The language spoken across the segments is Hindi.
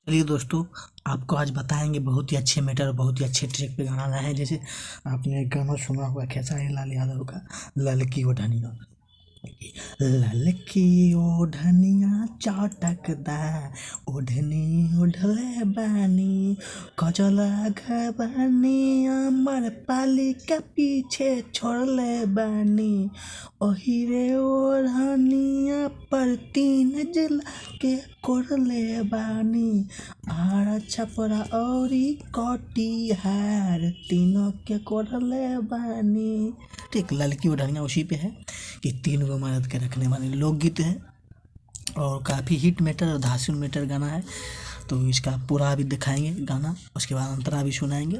चलिए दोस्तों, आपको आज बताएंगे बहुत ही अच्छे मैटर और बहुत ही अच्छे ट्रैक पे गाना लाए हैं। जैसे आपने एक गाना सुना होगा खेसारी लाल यादव का, ललकी ओढ़निया। ललकी ओढ़निया चटकदार ओढ़नी ओढ़ले बानी, कजला घबानी अमर पाली के पीछे छोड़ले बानी। ओहिरे ओढ़निया पर 3 जिला के कोड़ले बानी, आरा छपरा औरी कटिहार तीनों के कोड़ले बानी। ठीक, ललकी ओढ़निया उसी पे है कि 3 गो मर्द के रखने वाले लोकगीत है और काफ़ी हिट मैटर और धांसू मैटर गाना है। तो इसका पूरा अभी दिखाएंगे गाना, उसके बाद अंतरा भी सुनाएंगे।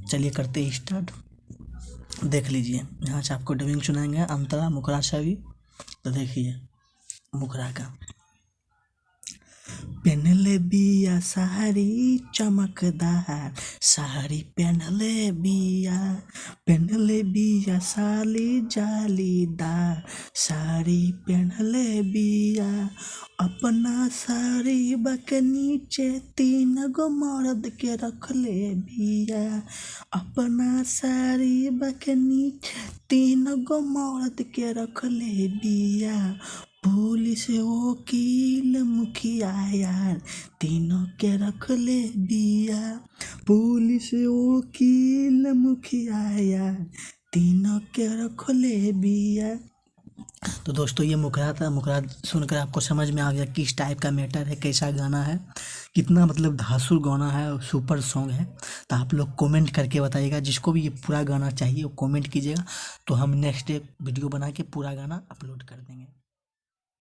चलिए करते हैं स्टार्ट। देख लीजिए, यहाँ से आपको डबिंग सुनाएंगे अंतरा मुखरा सभी। तो देखिए मुखरा का। पहनले बिया साड़ी चमकदार, साड़ी पहनले बिया, पहनले बिया साली जालीदार, साड़ी पहनले बिया। अपना साड़ी के नीचे 3 गो मर्द के रखले बिया, अपना साड़ी के नीचे 3 गो मर्द के रखले बिया। पुलिस वकील मुखिया यार तीनों के रखले बिया, पुलिस वकील मुखिया यार तीनों के रखले बिया। तो दोस्तों ये मुखरा था। मुखरा सुनकर आपको समझ में आ गया किस टाइप का मैटर है, कैसा गाना है, कितना मतलब धांसू गाना है, सुपर सॉन्ग है। तो आप लोग कमेंट करके बताइएगा, जिसको भी ये पूरा गाना चाहिए वो कमेंट कीजिएगा। तो हम नेक्स्ट वीडियो बना के पूरा गाना अपलोड कर देंगे।